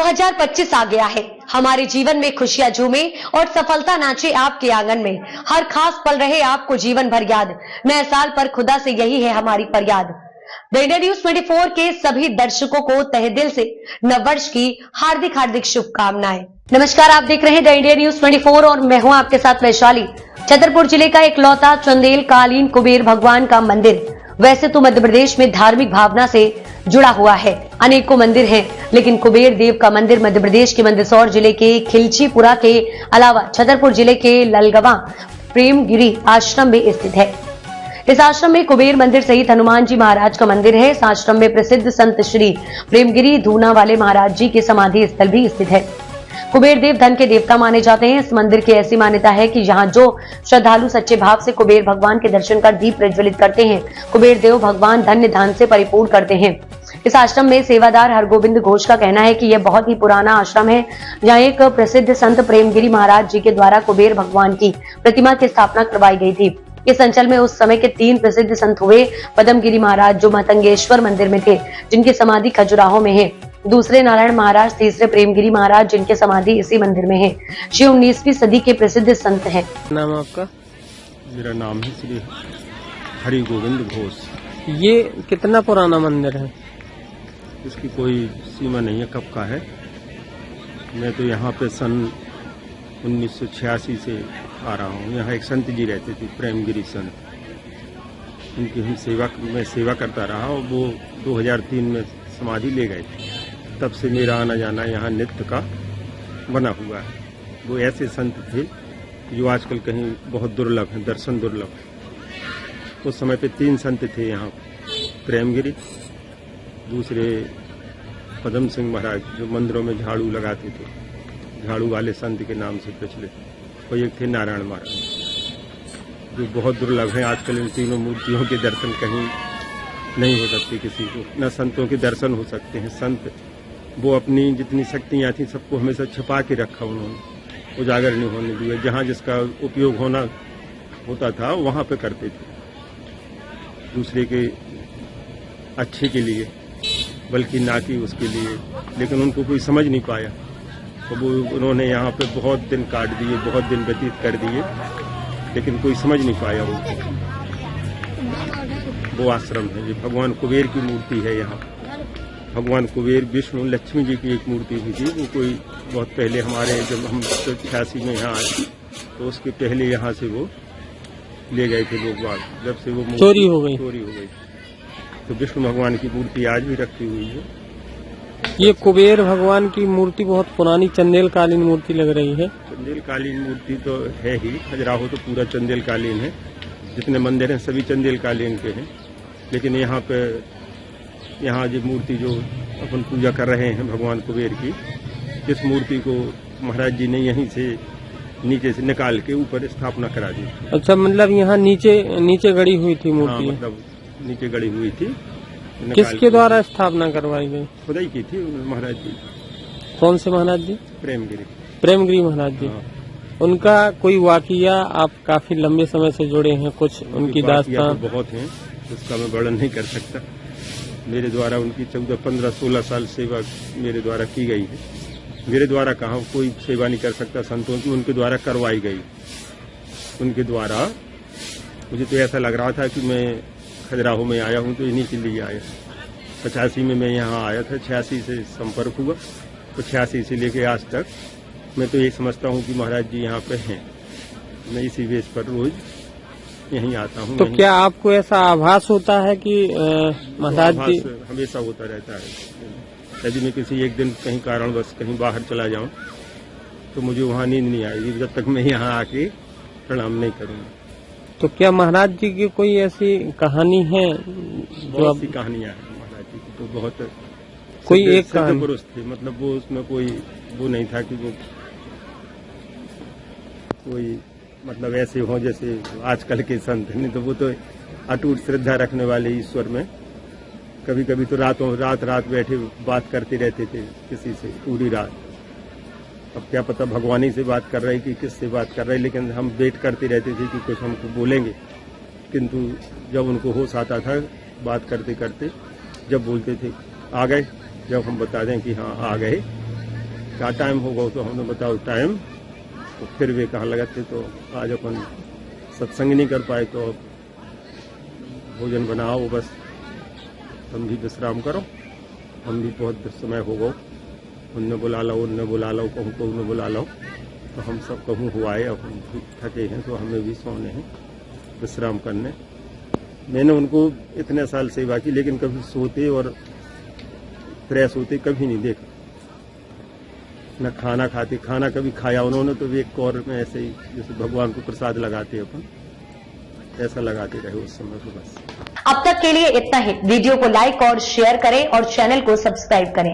2025 आ गया है। हमारे जीवन में खुशियां झूमे और सफलता नाचे आपके आंगन में। हर खास पल रहे आपको जीवन भर याद। नए साल पर खुदा से यही है हमारी फरियाद। द इंडिया न्यूज 24 के सभी दर्शकों को तहे दिल से नववर्ष की हार्दिक हार्दिक शुभकामनाएं। नमस्कार, आप देख रहे हैं द इंडिया न्यूज 24 और मैं हूं आपके साथ वैशाली। छतरपुर जिले का इकलौता चंदेल कालीन कुबेर भगवान का मंदिर वैसे तो मध्य प्रदेश में धार्मिक भावना से जुड़ा हुआ है। अनेकों मंदिर हैं, लेकिन कुबेर देव का मंदिर मध्य प्रदेश के मंदसौर जिले के खिलचीपुरा के अलावा छतरपुर जिले के ललगवा प्रेमगिरी आश्रम में स्थित है। इस आश्रम में कुबेर मंदिर सहित हनुमान जी महाराज का मंदिर है। इस आश्रम में प्रसिद्ध संत श्री प्रेमगिरी धूना वाले महाराज जी के समाधि स्थल भी स्थित है। कुबेर देव धन के देवता माने जाते हैं। इस मंदिर की ऐसी मान्यता है कि यहाँ जो श्रद्धालु सच्चे भाव से कुबेर भगवान के दर्शन कर दीप प्रज्वलित करते हैं, कुबेर देव भगवान धन्य धन से परिपूर्ण करते हैं। इस आश्रम में सेवादार हरगोविंद घोष का कहना है कि यह बहुत ही पुराना आश्रम है, जहाँ एक प्रसिद्ध संत प्रेमगिरी महाराज जी के द्वारा कुबेर भगवान की प्रतिमा की स्थापना करवाई गई थी। इस अंचल में उस समय के 3 प्रसिद्ध संत हुए पद्मगिरी महाराज जो मतंगेश्वर मंदिर में थे, जिनकी समाधि खजुराहो में है। दूसरे नारायण महाराज, तीसरे प्रेमगिरी महाराज जिनके समाधि इसी मंदिर में है। ये 19वीं सदी के प्रसिद्ध संत हैं। नाम आपका? मेरा नाम है श्री हरि गोविंद घोष। ये कितना पुराना मंदिर है? इसकी कोई सीमा नहीं है कब का है। मैं तो यहाँ पे सन 1986 से आ रहा हूँ। यहाँ एक संत जी रहते थे, प्रेमगिरी संत। उनकी मैं सेवा करता रहा और वो 2003 में समाधि ले गए थे। तब से मेरा आना जाना यहाँ नित्य का बना हुआ है। वो ऐसे संत थे जो आजकल कहीं बहुत दुर्लभ है, दर्शन दुर्लभ है। उस समय पे 3 संत थे यहाँ, प्रेमगिरी, दूसरे पदम सिंह महाराज जो मंदिरों में झाड़ू लगाते थे, झाड़ू वाले संत के नाम से प्रचलित, और एक थे नारायण महाराज जो बहुत दुर्लभ है। आजकल इन तीनों मूर्तियों के दर्शन कहीं नहीं हो सकते किसी को, न संतों के दर्शन हो सकते हैं। संत वो अपनी जितनी शक्तियाँ थी सबको हमेशा छिपा के रखा, उन्होंने उजागर नहीं होने दिया। जहाँ जिसका उपयोग होना होता था वहाँ पे करते थे, दूसरे के अच्छे के लिए, बल्कि ना कि उसके लिए। लेकिन उनको कोई समझ नहीं पाया, तो वो उन्होंने यहाँ पे बहुत दिन काट दिए, बहुत दिन व्यतीत कर दिए, लेकिन कोई समझ नहीं पाया उनको। वो आश्रम है, ये भगवान कुबेर की मूर्ति है। यहाँ भगवान कुबेर, विष्णु, लक्ष्मी जी की एक मूर्ति भी थी। वो कोई बहुत पहले हमारे, जब हम 86 में यहाँ आए तो उसके पहले यहाँ से वो ले गए थे लोग बाग। जब से वो चोरी हो गई तो विष्णु भगवान की मूर्ति आज भी रखी हुई है। ये कुबेर भगवान की मूर्ति बहुत पुरानी चंदेल कालीन मूर्ति लग रही है। चंदेल कालीन मूर्ति तो है ही, खजुराहो तो पूरा चंदेल कालीन है। जितने मंदिर हैं सभी चंदेल कालीन के हैं। लेकिन यहाँ जो मूर्ति जो अपन पूजा कर रहे हैं भगवान कुबेर की, इस मूर्ति को महाराज जी ने यहीं से नीचे से निकाल के ऊपर स्थापना करा दी। अच्छा, मतलब यहाँ नीचे गड़ी हुई थी मूर्ति? हाँ, मतलब नीचे गड़ी हुई थी। किसके द्वारा स्थापना करवाई गई? खुदाई की थी महाराज जी। कौन से महाराज जी? प्रेमगिरी महाराज जी। हाँ। उनका कोई वाकिया, आप काफी लंबे समय से जुड़े हैं, कुछ उनकी दास्तान? तो बहुत हैं, उसका मैं वर्णन नहीं कर सकता। मेरे द्वारा उनकी 14, 15, 16 साल सेवा मेरे द्वारा की गई है। मेरे द्वारा कहाँ कोई सेवा नहीं कर सकता संतों की, उनके द्वारा करवाई गई। उनके द्वारा मुझे तो ऐसा लग रहा था कि मैं खजुराहो में आया हूँ तो इन्हीं के लिए आया। 85 में मैं यहाँ आया था, 86 से संपर्क हुआ, तो 86 से लेके आज तक मैं तो ये समझता हूँ कि महाराज जी यहाँ पे हैं। मैं इसी बेस पर रोज यहीं आता हूँ। तो क्या आपको ऐसा आभास होता है कि महाराज जी? हमेशा होता रहता है। यदि मैं किसी एक दिन कहीं कारणवश कहीं बाहर चला जाऊं तो मुझे वहाँ नींद नहीं आएगी जब तक मैं यहाँ आके प्रणाम नहीं करूँगा। तो क्या महाराज जी की कोई ऐसी कहानी है? बहुत सी कहानियाँ हैं महाराज जी की, तो बहुत कोई एक कहानी पुरुष थे। मतलब वो उसमें कोई वो नहीं था कि वो कोई मतलब ऐसे हो जैसे आजकल के संत, नहीं तो वो तो अटूट श्रद्धा रखने वाले ईश्वर में। कभी कभी तो रात बैठे बात करते रहते थे किसी से पूरी रात। अब क्या पता भगवानी से बात कर रहे कि किससे बात कर रहे, लेकिन हम वेट करते रहते थे कि कुछ हमको बोलेंगे। किंतु जब उनको होश आता था बात करते करते, जब बोलते थे आ गए, जब हम बता दें कि हाँ आ गए, क्या टाइम होगा तो हमने बताओ टाइम, तो फिर वे कहाँ लगा थे तो आज अपन सत्संग नहीं कर पाए तो अब भोजन बनाओ, बस तुम भी विश्राम करो, हम भी बहुत समय हो गो, उनने बुला लो उनने बुला लो, कहूँ को उन्हें बुला लो, तो हम सब कहूँ हुआ है, अब हम भी थके हैं तो हमें भी सोने हैं, विश्राम करने। मैंने उनको इतने साल सेवा की लेकिन कभी सोते और फ्रेश होते कभी नहीं देखा, न खाना खाते, खाना कभी खाया उन्होंने तो वे एक कौर में ऐसे ही जैसे भगवान को प्रसाद लगाते अपन, ऐसा लगाते रहे उस समय तो बस। अब तक के लिए इतना ही। वीडियो को लाइक और शेयर करें और चैनल को सब्सक्राइब करें।